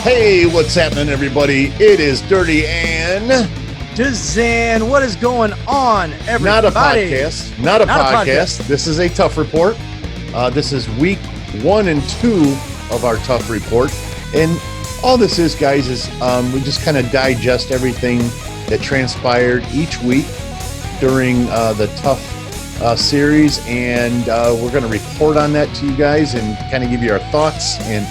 Hey, what's happening, everybody? It is Dirty and DZAN. What is going on, everybody? Not a podcast. Not a podcast. This is a TUF report. This is week 1 and 2 of our TUF report. And all this is, guys, is we just kind of digest everything that transpired each week during the TUF series. And we're going to report on that to you guys and kind of give you our thoughts and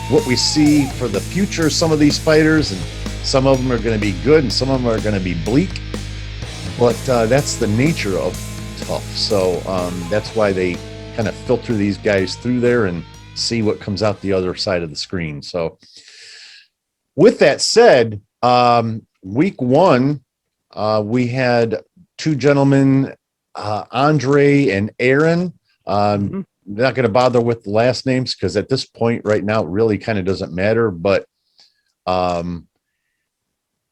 what we see for the future of some of these fighters, and some of them are going to be good and some of them are going to be bleak, but that's the nature of TUF. So that's why they kind of filter these guys through there and see what comes out the other side of the screen. So with that said, week 1, we had two gentlemen, Andre and Aaron. Not going to bother with the last names because at this point right now, it really kind of doesn't matter. But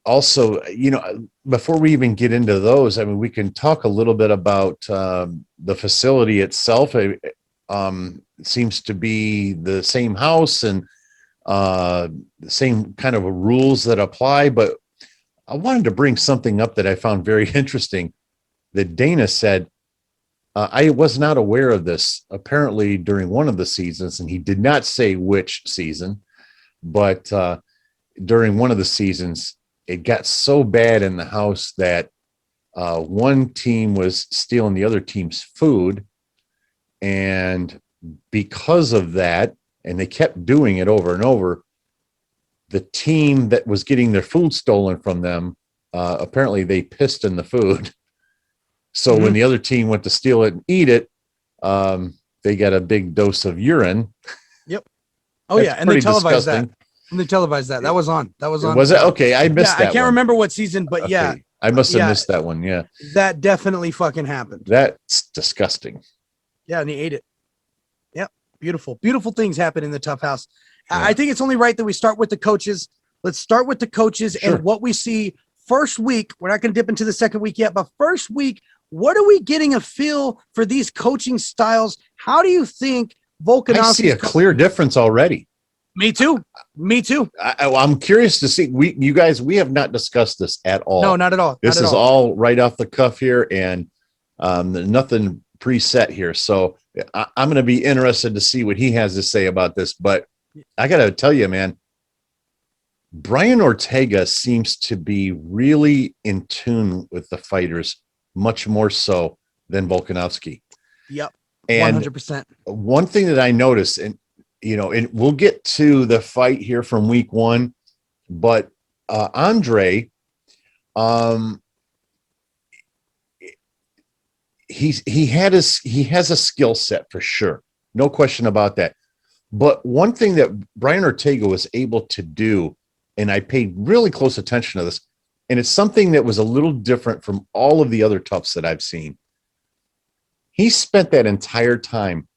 also, you know, before we even get into those, I mean, we can talk a little bit about the facility itself. It seems to be the same house and the same kind of rules that apply. But I wanted to bring something up that I found very interesting that Dana said. I was not aware of this apparently during one of the seasons, and he did not say which season, but during one of the seasons, it got so bad in the house that one team was stealing the other team's food. And because of that, and they kept doing it over and over, the team that was getting their food stolen from them, apparently they pissed in the food. So when the other team went to steal it and eat it, they got a big dose of urine. Yep. Oh, yeah. And they televised that. And they televised that. That was on. Was it? Okay. I missed that. I can't remember what season, but okay. Yeah. I must have missed that one. Yeah. That definitely fucking happened. That's disgusting. Yeah. And he ate it. Yep. Beautiful. Beautiful things happen in the TUF house. Yeah. I think it's only right that we start with the coaches. Let's start with the coaches and what we see first week. We're not going to dip into the second week yet, but first week, what are we getting a feel for these coaching styles? How do you think Volkanovski? I see a clear difference already. Me too. I'm curious to see. You guys, we have not discussed this at all. No, not at all. This is all right off the cuff here, and nothing preset here. So I'm going to be interested to see what he has to say about this. But I got to tell you, man, Brian Ortega seems to be really in tune with the fighters, much more so than Volkanovski. Yep. 100%. One thing that I noticed, and you know, and we'll get to the fight here from week 1, but Andre, he has a skill set for sure, no question about that. But one thing that Brian Ortega was able to do, and I paid really close attention to this, and it's something that was a little different from all of the other TUFs that I've seen. He spent that entire time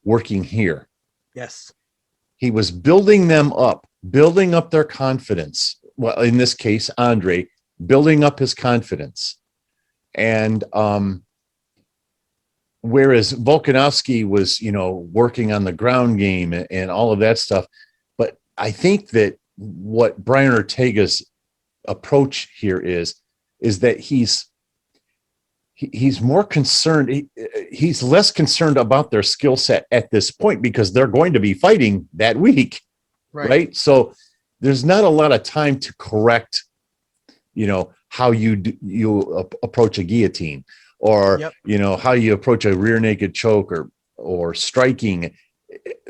working here. Yes. He was building them up, building up their confidence. Well, in this case, Andre, building up his confidence. And whereas Volkanovski was, you know, working on the ground game and all of that stuff. But I think that what Brian Ortega's approach here is that he's more concerned. He's less concerned about their skill set at this point because they're going to be fighting that week. Right. So there's not a lot of time to correct, you know, how you approach a guillotine or, you know, how you approach a rear naked choke or striking.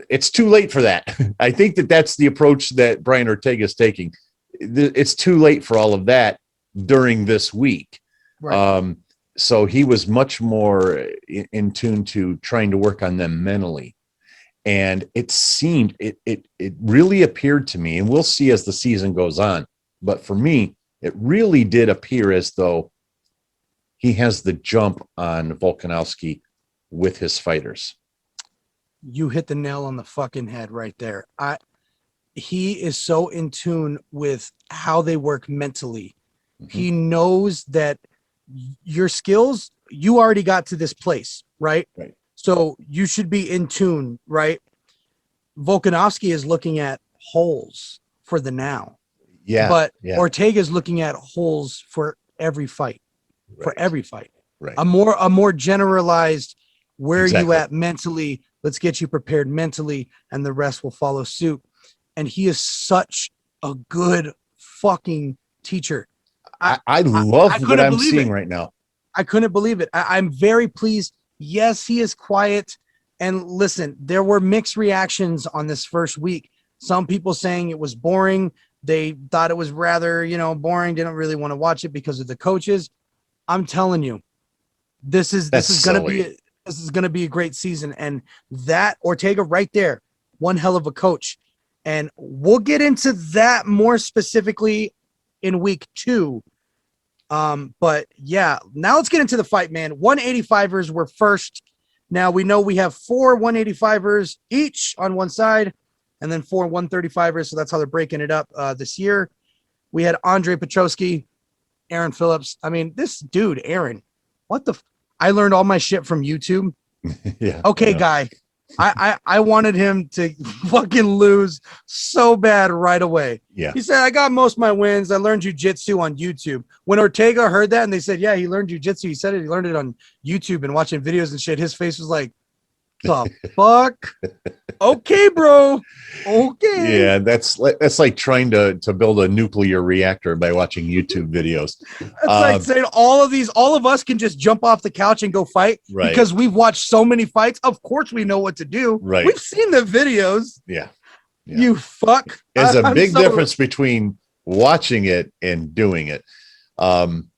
It's too late for that. I think that's the approach that Brian Ortega is taking. It's too late for all of that during this week. Right. So he was much more in tune to trying to work on them mentally. And it seemed, it really appeared to me, and we'll see as the season goes on, but for me, it really did appear as though he has the jump on Volkanovski with his fighters. You hit the nail on the fucking head right there. He is so in tune with how they work mentally. Mm-hmm. He knows that your skills, you already got to this place, right? Right. So you should be in tune, right? Volkanovski is looking at holes for the now. Yeah. But yeah. Ortega's looking at holes for every fight, Right. Right. A more generalized, where are you Exactly. at mentally? Let's get you prepared mentally, and the rest will follow suit. And he is such a good fucking teacher. I love I what couldn't I'm believe seeing it. right now. I couldn't believe it. I'm very pleased. Yes, he is quiet. And listen, there were mixed reactions on this first week. Some people saying it was boring. They thought it was rather, boring. Didn't really want to watch it because of the coaches. I'm telling you, this is gonna be a great season. And that Ortega right there, one hell of a coach. And we'll get into that more specifically in week 2. But yeah, now let's get into the fight, man. 185ers were first. Now we know we have 4 185ers each on one side, and then 4 135ers. So that's how they're breaking it up this year. We had Andre Petroski, Aaron Phillips. I mean, this dude, Aaron, what the? I learned all my shit from YouTube. Yeah. Okay, yeah. guy. I wanted him to fucking lose so bad right away. Yeah. He said, I got most of my wins. I learned jujitsu on YouTube. When Ortega heard that and they said, yeah, he learned jujitsu. He said he learned it on YouTube and watching videos and shit. His face was like, the fuck? Okay, bro. Okay. Yeah, that's like trying to build a nuclear reactor by watching YouTube videos. That's like saying all of us can just jump off the couch and go fight Right. because we've watched so many fights. Of course we know what to do. Right. We've seen the videos. Yeah. Yeah. You fuck. There's a I'm big so- difference between watching it and doing it. In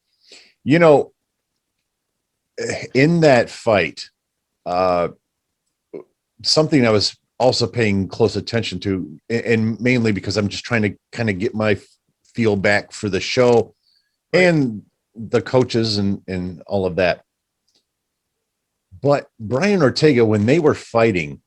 that fight, something I was also paying close attention to, and mainly because I'm just trying to kind of get my feel back for the show and the coaches and all of that. But Brian Ortega, when they were fighting,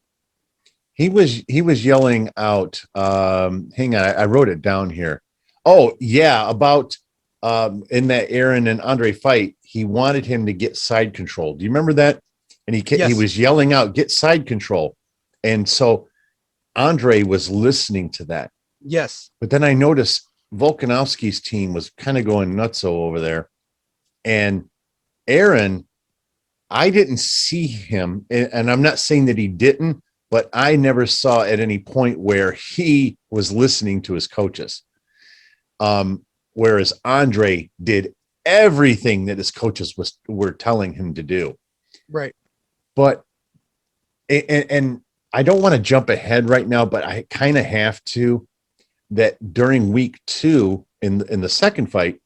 he was yelling out, hang on, I wrote it down here. Oh yeah. About, in that Aaron and Andre fight, he wanted him to get side control. Do you remember that? And he was yelling out, get side control. And so Andre was listening to that. Yes. But then I noticed Volkanovski's team was kind of going nutso over there. And Aaron, I didn't see him, and I'm not saying that he didn't, but I never saw at any point where he was listening to his coaches. Whereas Andre did everything that his coaches were telling him to do. Right. But, and I don't want to jump ahead right now, but I kind of have to, that during week 2 in the second fight,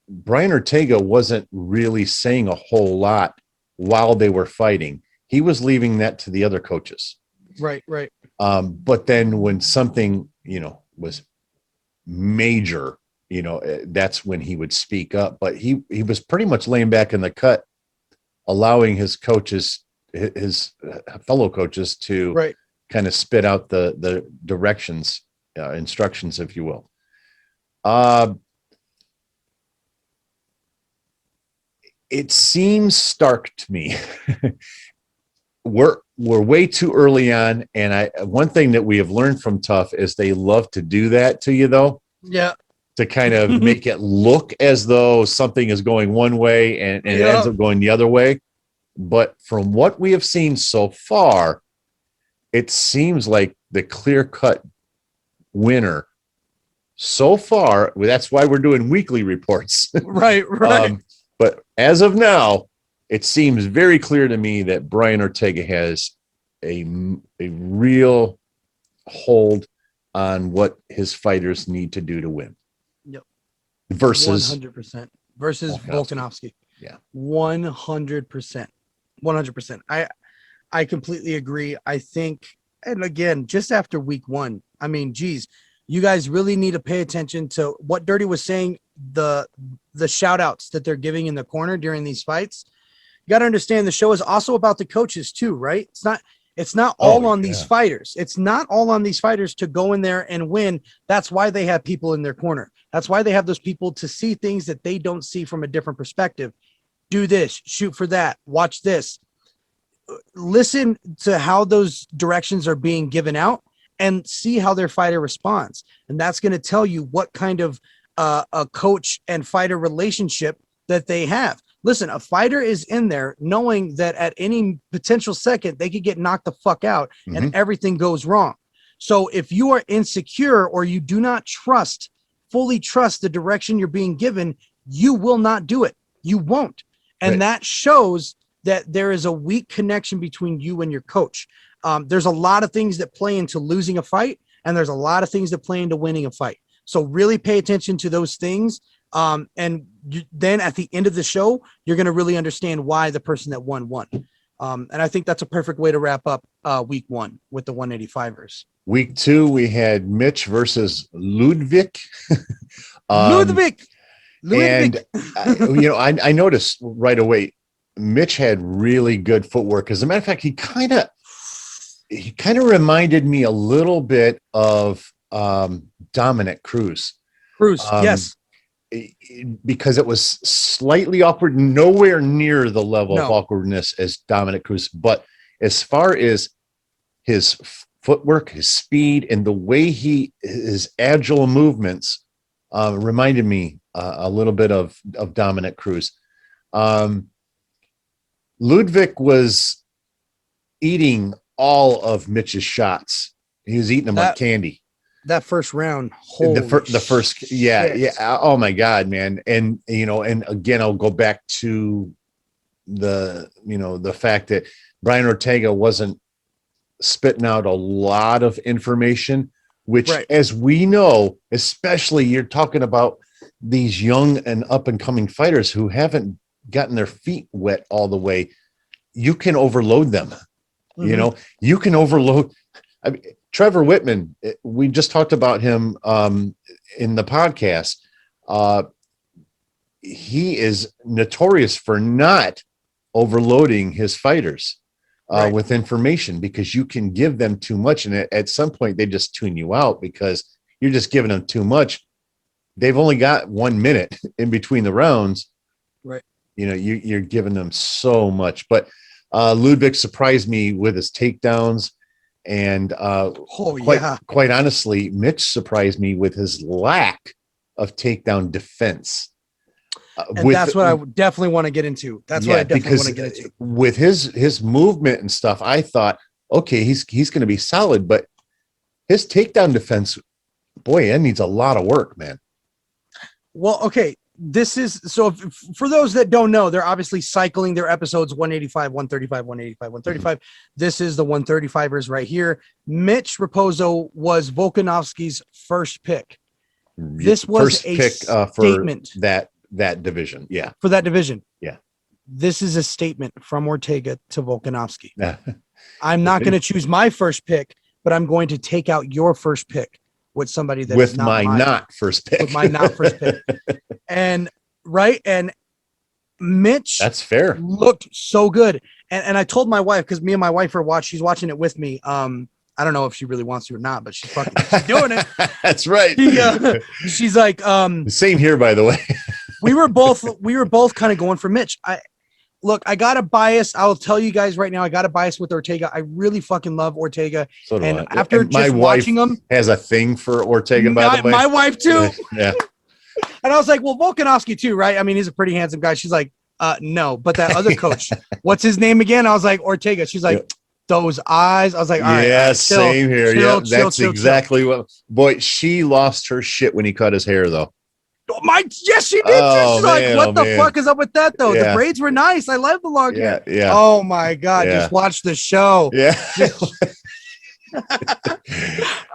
Brian Ortega wasn't really saying a whole lot while they were fighting. He was leaving that to the other coaches. Right. Right. But then when something, was major, that's when he would speak up. But he was pretty much laying back in the cut, allowing his coaches, his fellow coaches, to kind of spit out the directions, instructions, if you will. It seems stark to me. We're way too early on, and one thing that we have learned from TUF is they love to do that to you, though. Yeah. To kind of make it look as though something is going one way and it ends up going the other way. But from what we have seen so far, it seems like the clear-cut winner so far. That's why we're doing weekly reports. Right. But as of now, it seems very clear to me that Brian Ortega has a real hold on what his fighters need to do to win. Yep. Versus 100%. Versus Volkanovski. Yeah. 100%. 100%. I completely agree. I think, and again, just after week 1, I mean, geez, you guys really need to pay attention to what Dirty was saying, the shout outs that they're giving in the corner during these fights. You got to understand the show is also about the coaches too, right? It's not all on these fighters. It's not all on these fighters to go in there and win. That's why they have people in their corner. That's why they have those people to see things that they don't see from a different perspective. Do this, shoot for that, watch this. Listen to how those directions are being given out and see how their fighter responds. And that's going to tell you what kind of a coach and fighter relationship that they have. Listen, a fighter is in there knowing that at any potential second, they could get knocked the fuck out and everything goes wrong. So if you are insecure or you do not fully trust the direction you're being given, you will not do it. You won't. And that shows that there is a weak connection between you and your coach. There's a lot of things that play into losing a fight, and there's a lot of things that play into winning a fight. So really pay attention to those things. And then at the end of the show, you're going to really understand why the person that won. And I think that's a perfect way to wrap up week 1 with the 185ers. Week 2, we had Mitch versus Ludwig. Ludwig. And, I noticed right away, Mitch had really good footwork. As a matter of fact, he kind of reminded me a little bit of Dominic Cruz. Yes. Because it was slightly awkward, nowhere near the level of awkwardness as Dominic Cruz. But as far as his footwork, his speed, and the way his agile movements reminded me a little bit of Dominic Cruz. Ludwig was eating all of Mitch's shots. He was eating them like candy. That first round, the first, yeah. Oh my God, man. And again, I'll go back to the fact that Brian Ortega wasn't spitting out a lot of information, which, as we know, especially you're talking about these young and up and coming fighters who haven't gotten their feet wet all the way. You can overload them. You can overload. I mean, Trevor Whitman, we just talked about him in the podcast. He is notorious for not overloading his fighters with information, because you can give them too much. And at some point, they just tune you out because you're just giving them too much. They've only got 1 minute in between the rounds. Right. You're giving them so much. But Ludwig surprised me with his takedowns. And quite honestly, Mitch surprised me with his lack of takedown defense. And that's what I definitely want to get into. With his movement and stuff, I thought, okay, he's going to be solid, but his takedown defense, boy, that needs a lot of work, man. Well, okay. This is so for those that don't know, they're obviously cycling their episodes 185, 135, 185, 135. This is the 135ers right here. Mitch Raposo was Volkanovski's first pick. This was a statement for that division. Yeah. For that division. Yeah. This is a statement from Ortega to Volkanovski. I'm not going to choose my first pick, but I'm going to take out your first pick with somebody that with my not first pick. With my not first pick. And Mitch, that's fair, looked so good. And I told my wife, because me and my wife she's watching it with me. I don't know if she really wants to or not, but she's doing it. That's right. She's like, same here, by the way. we were both kind of going for Mitch. I got a bias. I'll tell you guys right now, I got a bias with Ortega. I really fucking love Ortega. So do and I. After and just watching him, has a thing for Ortega, by the way. My wife too. Yeah. And I was like, well, Volkanovski too, right? I mean, he's a pretty handsome guy. She's like, no, but that other coach, what's his name again? I was like, Ortega. She's like, those eyes. I was like, all right. Yeah, same here. Yeah, that's exactly what. Boy, she lost her shit when he cut his hair, though. Yes, she did. She's like, what the fuck is up with that, though? Yeah. The braids were nice. I love the long hair. Yeah. Oh my God. Yeah. Just watch the show. Yeah.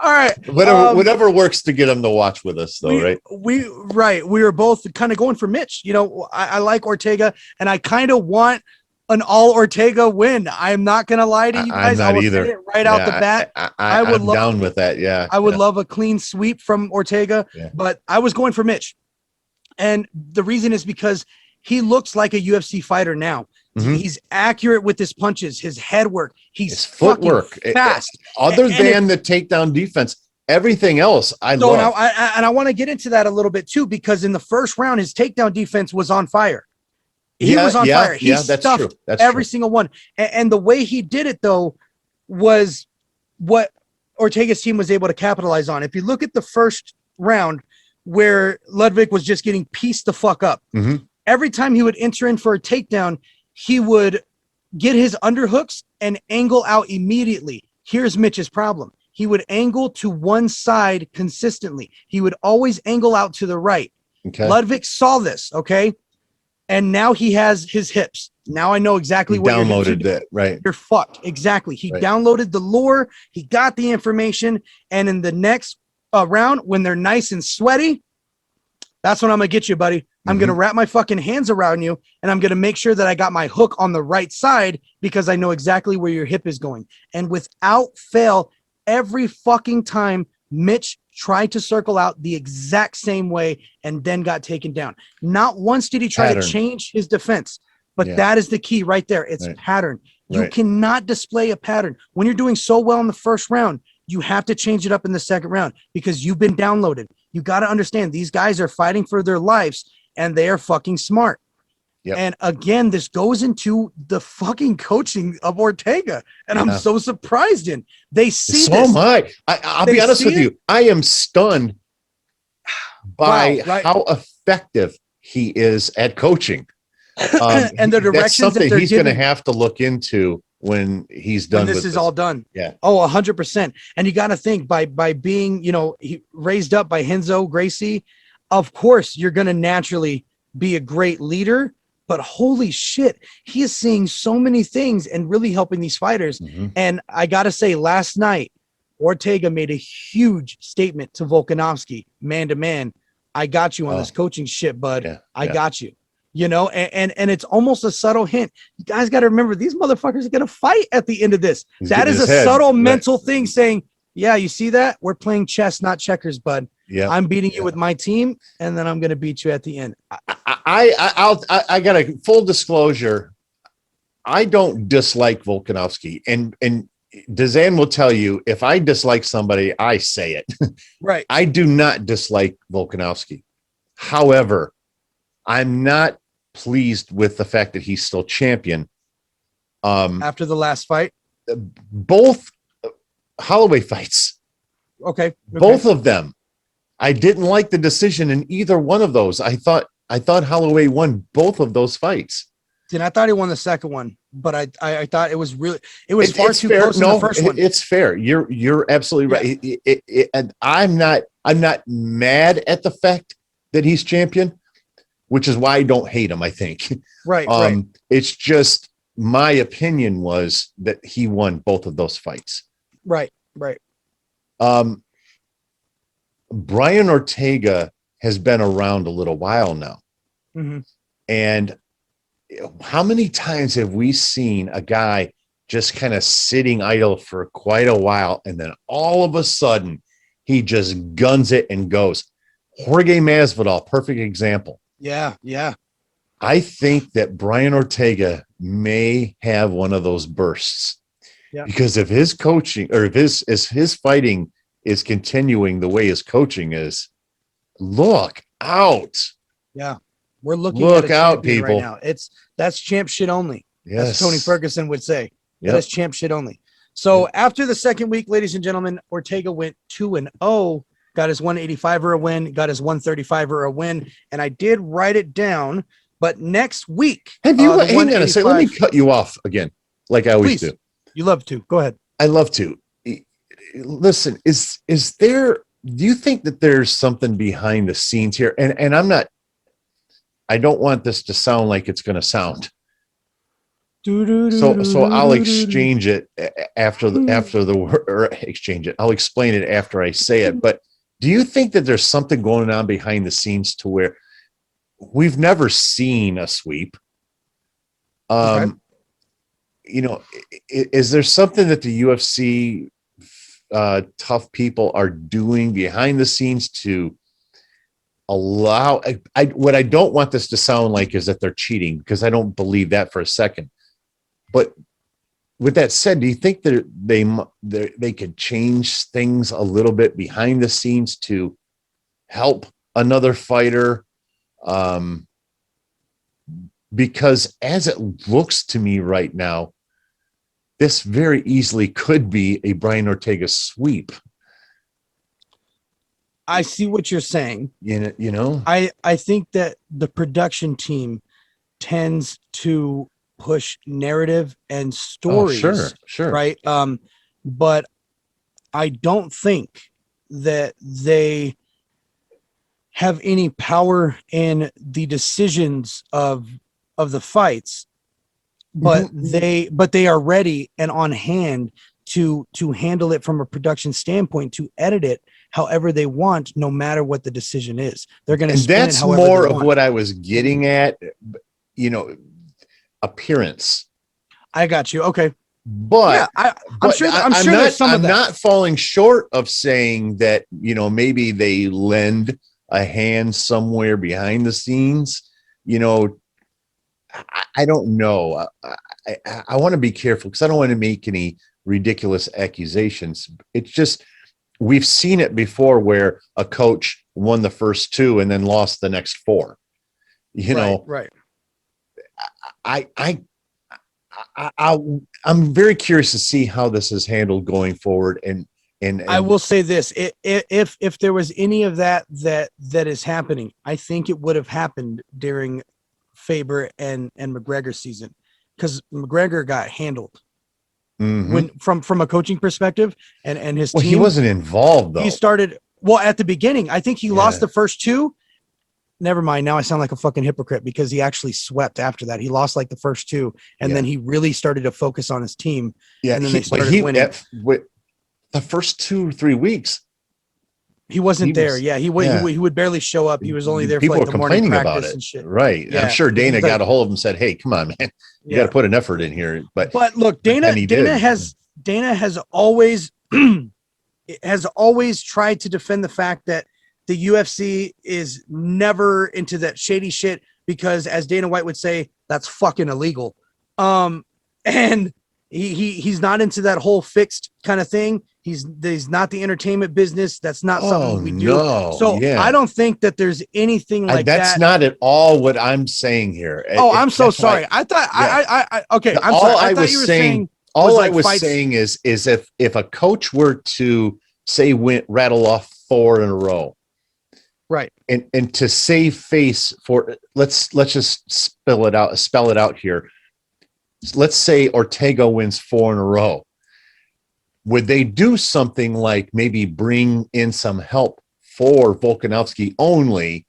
All right. Whatever works to get them to watch with us, though, right? We were both kind of going for Mitch. I like Ortega, and I kind of want an all Ortega win. I'm not gonna lie to you guys. I'm not I would either. Say it right out the bat. I'm down with that. Yeah. I would love a clean sweep from Ortega, but I was going for Mitch. And the reason is because he looks like a UFC fighter now. Mm-hmm. He's accurate with his punches, his head work. His footwork, fast. Other than the takedown defense, everything else I love. Now, I want to get into that a little bit too, because in the first round, his takedown defense was on fire. He was on fire. He stuffed that's every true. single one. And the way he did it, though, was what Ortega's team was able to capitalize on. If you look at the first round where Ludwig was just getting pieced the fuck up, every time he would enter in for a takedown, he would get his underhooks and angle out immediately. Here's Mitch's problem. He would angle to one side consistently. He would always angle out to the right. Okay. Ludwig saw this, okay? And now he has his hips. Now I know exactly what downloaded that, right? You're fucked. Exactly. He downloaded the lure. He got the information. And in the next round, when they're nice and sweaty, that's when I'm going to get you, buddy. I'm going to wrap my fucking hands around you, and I'm going to make sure that I got my hook on the right side because I know exactly where your hip is going. And without fail, every fucking time Mitch tried to circle out the exact same way and then got taken down. Not once did he try to change his defense, but that is the key right there. It's pattern. You cannot display a pattern. When you're doing so well in the first round, you have to change it up in the second round because you've been downloaded. You got to understand these guys are fighting for their lives and they are fucking smart. And again, this goes into the fucking coaching of Ortega. And I'm so surprised in. They see this. So am I. I'll be honest with you. I am stunned by how effective he is at coaching. And the directions that's something that he's going to have to look into when he's done. When this is all done. Yeah. Oh, 100%. And you got to think by being, he raised up by Renzo Gracie, of course, you're going to naturally be a great leader. But holy shit, he is seeing so many things and really helping these fighters. And I got to say, last night, Ortega made a huge statement to Volkanovski, man to man. I got you on this coaching shit, bud. I got you. And it's almost a subtle hint. You guys got to remember, these motherfuckers are going to fight at the end of this. That is a subtle mental thing saying, yeah, you see that? We're playing chess, not checkers, bud. Yeah, I'm beating you with my team, and then I'm going to beat you at the end. I got a full disclosure. I don't dislike Volkanovski, and DZAN will tell you if I dislike somebody, I say it. Right. I do not dislike Volkanovski. However, I'm not pleased with the fact that he's still champion. After the last fight, both Holloway fights. Okay. Both of them. I didn't like the decision in either one of those. I thought Holloway won both of those fights. And I thought he won the second one, but I thought it was far too close in the first one. It's fair. You're absolutely right. And I'm not mad at the fact that he's champion, which is why I don't hate him, I think. Right. It's just my opinion was that he won both of those fights. Right. Brian Ortega has been around a little while now. And how many times have we seen a guy just kind of sitting idle for quite a while, and then all of a sudden he just guns it and goes? Jorge Masvidal, perfect example. Yeah. I think that Brian Ortega may have one of those bursts. Because if his coaching or if his fighting is continuing the way his coaching is, look out. Yeah. We're looking look at a out, people. Right now. That's champ shit only. Yes. As Tony Ferguson would say. That's champ shit only. So after the second week, ladies and gentlemen, Ortega went 2-0, got his 185er a win, got his 135er a win, and I did write it down. But next week, have you hang on a second, let me cut you off again, like I always do. You love to. Go ahead. I love to. Listen, is there, do you think that there's something behind the scenes here? And I don't want this to sound like it's going to sound. So I'll exchange it after the exchange it. I'll explain it after I say it. But do you think that there's something going on behind the scenes to where we've never seen a sweep? Is there something that the UFC tough people are doing behind the scenes to allow? What I don't want this to sound like is that they're cheating, because I don't believe that for a second. But with that said, do you think that they could change things a little bit behind the scenes to help another fighter? Because as it looks to me right now, this very easily could be a Brian Ortega sweep. I see what you're saying. You know, I think that the production team tends to push narrative and stories, sure. right? But I don't think that they have any power in the decisions of the fights, but they are ready and on hand to handle it from a production standpoint, to edit it however they want, no matter what the decision is. They're going to spin that's it however more they of want. what I was getting at, appearance. I got you. Okay. But yeah, I'm sure there's some of that. I'm not falling short of saying that, maybe they lend a hand somewhere behind the scenes. I don't know. I want to be careful because I don't want to make any ridiculous accusations. It's just, we've seen it before where a coach won the first two and then lost the next four. Right. I'm very curious to see how this is handled going forward. And I will say this: if there was any of that is happening, I think it would have happened during Faber and McGregor season, because McGregor got handled when from a coaching perspective, and his team. He wasn't involved though. He started at the beginning. I think he lost the first two. Never mind. Now I sound like a fucking hypocrite because he actually swept after that. He lost like the first two, and then he really started to focus on his team. Yeah, and then they started winning. The first 2 or 3 weeks, he wasn't there. He would barely show up. He was only there for like the morning practice and shit. Right. Yeah. I'm sure Dana got a hold of him and said, "Hey, come on, man, you got to put an effort in here." But look, Dana has always tried to defend the fact that the UFC is never into that shady shit because, as Dana White would say, that's fucking illegal. And he's not into that whole fixed kind of thing. He's not the entertainment business. That's not something we do. So I don't think that there's anything like that. That's not at all what I'm saying here. I'm so sorry. I thought okay. I'm sorry. I thought you were saying all I was saying is if a coach were to say rattle off 4 in a row, right, and to save face for let's just spell it out here. Let's say Ortega wins 4 in a row. Would they do something like maybe bring in some help for Volkanovski only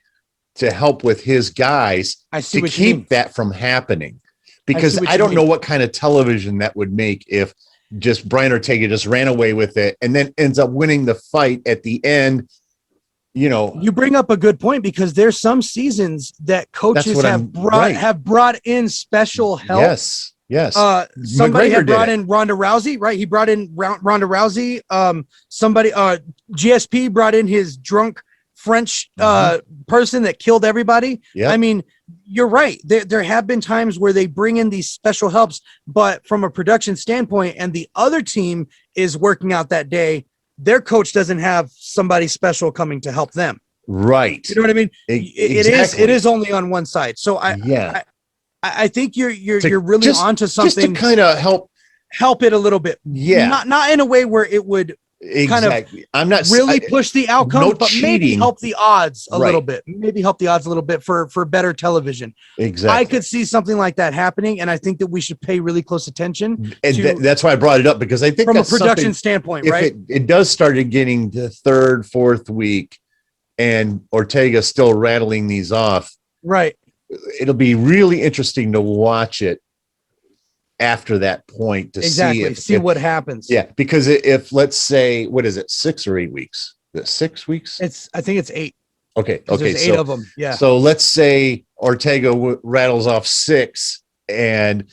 to help with his guys to keep that from happening? Because I don't know what kind of television that would make if just Brian Ortega just ran away with it and then ends up winning the fight at the end. You bring up a good point, because there's some seasons that coaches have brought in special help. Yes. Somebody had brought in Ronda Rousey, right? He brought in Ronda Rousey. GSP brought in his drunk French person that killed everybody. Yep. I mean, you're right. There have been times where they bring in these special helps, but from a production standpoint, and the other team is working out that day, their coach doesn't have somebody special coming to help them. Right. You know what I mean? Exactly. It is only on one side. So I think you're really onto something. Just to kind of help it a little bit. Yeah. Not in a way where it would kind of I'm not really push the outcome, but cheating. Maybe help the odds a little bit. Maybe help the odds a little bit for better television. Exactly. I could see something like that happening, and I think that we should pay really close attention. And that's why I brought it up, because I think from a production standpoint, right? It does start getting to 3rd, 4th week, and Ortega's still rattling these off. Right. It'll be really interesting to watch it after that point to see what happens. Yeah, because if let's say, what is it, 6 or 8 weeks? Is it 6 weeks? I think it's 8. Okay. There's 8 of them. Yeah. So let's say Ortega rattles off 6, and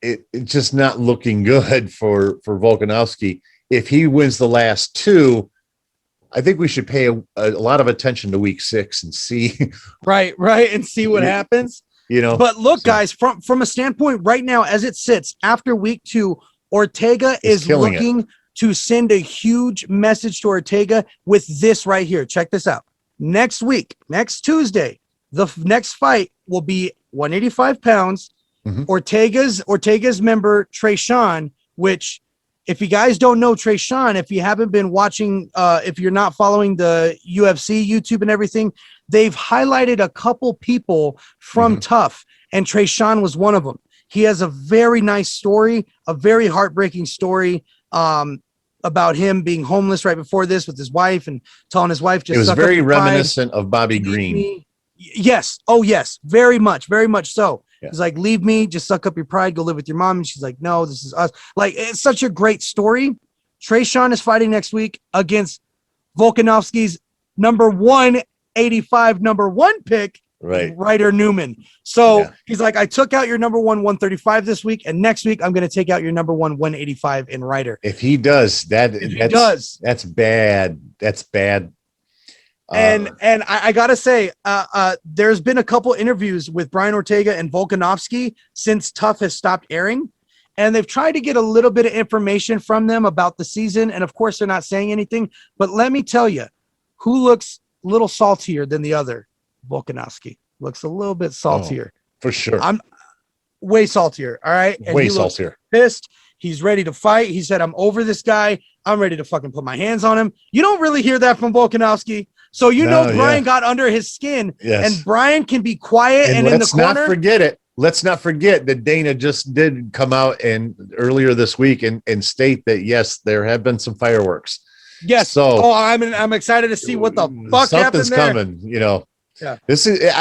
it's just not looking good for Volkanovski. If he wins the last 2, I think we should pay a lot of attention to week 6 and see. Right. And see what happens. But look, guys, from a standpoint right now, as it sits after week 2, Ortega is looking to send a huge message to Ortega with this right here. Check this out. Next week, next Tuesday, the next fight will be 185 pounds. Ortega's member Trayshawn, which if you guys don't know Trayshawn, if you haven't been watching, if you're not following the UFC, YouTube and everything, they've highlighted a couple people from TUF, and Trayshawn was one of them. He has a very nice story, a very heartbreaking story about him being homeless right before this with his wife and telling his wife, just it was suck up very your pride. reminiscent of Bobby Green. Yes. Oh, yes. Very much so. Yeah. He's like, leave me, just suck up your pride, go live with your mom. And she's like, no, this is us. Like, it's such a great story. Trayshawn is fighting next week against Volkanovski's number 185 pick, Ryder Newman. So he's like, I took out your number 135 this week, and next week I'm going to take out your number 185 in Ryder. If he does that, that's bad. That's bad. And I gotta say, there's been a couple interviews with Brian Ortega and Volkanovski since TUF has stopped airing, and they've tried to get a little bit of information from them about the season. And of course, they're not saying anything. But let me tell you, who looks a little saltier than the other? Volkanovski looks a little bit saltier. For sure. I'm way saltier. All right. And way saltier. Pissed. He's ready to fight. He said, I'm over this guy. I'm ready to fucking put my hands on him. You don't really hear that from Volkanovski. So Brian got under his skin, and Brian can be quiet and in the corner. Let's not forget that Dana just did come out and earlier this week and state that yes, there have been some fireworks. Yes. So I'm excited to see what the fuck something's happened there. coming. Yeah. This is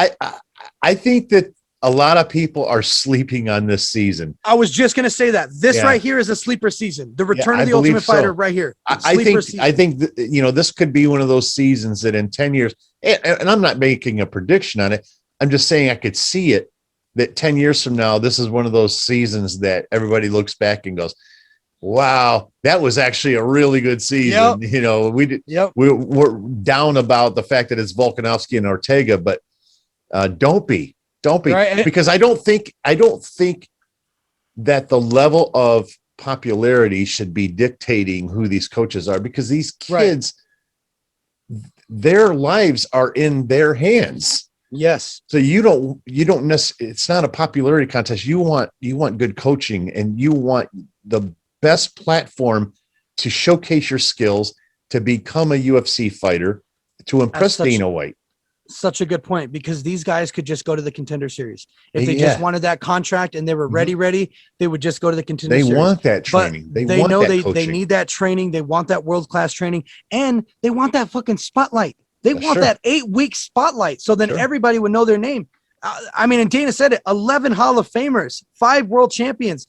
I think that a lot of people are sleeping on this season. I was just gonna say that this right here is a sleeper season. The return of the Ultimate Fighter right here. I think this could be one of those seasons that in 10 years, and I'm not making a prediction on it. I'm just saying I could see it that 10 years from now, this is one of those seasons that everybody looks back and goes, wow, that was actually a really good season. We're down about the fact that it's Volkanovski and Ortega, but don't be. Right. Because I don't think that the level of popularity should be dictating who these coaches are, because these kids, their lives are in their hands. Yes. So you don't necessarily, it's not a popularity contest. You want good coaching, and you want the best platform to showcase your skills, to become a UFC fighter, to impress Dana White. Such a good point, because these guys could just go to the Contender Series. If they just wanted that contract and they were ready, they would just go to the Contender Series. They want that training. They know they need that training. They want that world-class training, and they want that fucking spotlight. They want that 8-week spotlight, so then everybody would know their name. And Dana said it, 11 Hall of Famers, 5 world champions.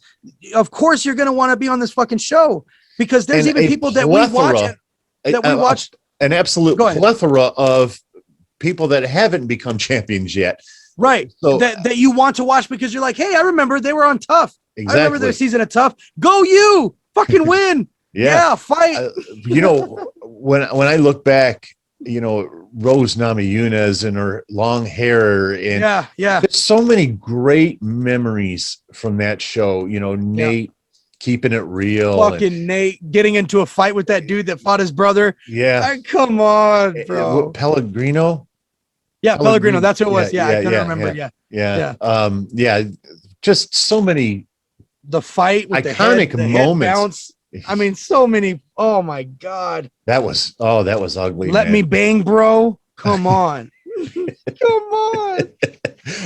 Of course you're going to want to be on this fucking show, because there's even people that we watch. An absolute plethora of people that haven't become champions yet. Right. So that you want to watch, because you're like, hey, I remember they were on TUF. Exactly. I remember their season of TUF. Go you fucking win. Fight. When I look back, Rose Namajunas and her long hair, and there's so many great memories from that show. Nate keeping it real. Fucking Nate getting into a fight with that dude that fought his brother. Yeah. Come on, bro. Pellegrino. Yeah, Pellegrino. That's who it was. I couldn't remember. Yeah. Just so many. The fight with iconic the moments. So many. Oh my God. That was ugly. Let me bang, bro. Come on. Come on.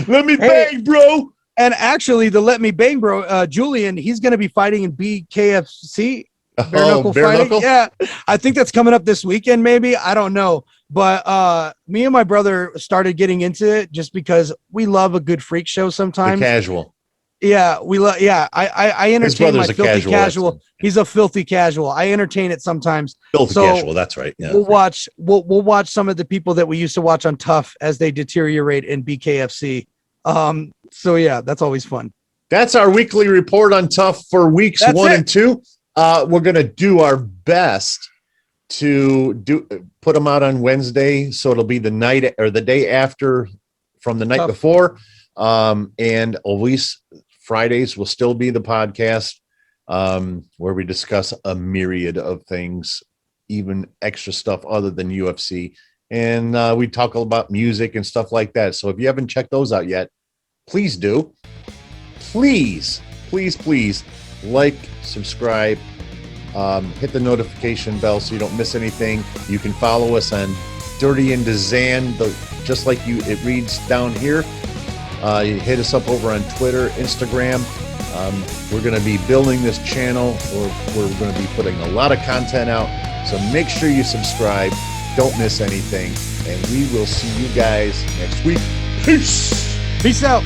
Let me bang, bro. And actually, the Let Me Bang Bro, Julian, he's going to be fighting in BKFC. Bare knuckle fighting. Yeah, I think that's coming up this weekend, maybe. I don't know. But me and my brother started getting into it just because we love a good freak show sometimes. The casual. Yeah, we love. Yeah, I entertain my filthy casual. He's a filthy casual. I entertain it sometimes. Filthy casual. That's right. Yeah. We'll watch some of the people that we used to watch on TUF as they deteriorate in BKFC. So yeah, that's always fun. That's our weekly report on TUF for weeks 1 and 2. We're gonna do our best to put them out on Wednesday, so it'll be the night or the day after from the night before. And always Fridays will still be the podcast where we discuss a myriad of things, even extra stuff other than UFC. And we talk about music and stuff like that. So if you haven't checked those out yet, please do. please, please, please like, subscribe, hit the notification bell so you don't miss anything. You can follow us on Dirty into Zan, just like it reads down here. You hit us up over on Twitter, Instagram. We're going to be building this channel, or we're going to be putting a lot of content out. So make sure you subscribe. Don't miss anything. And we will see you guys next week. Peace. Peace out.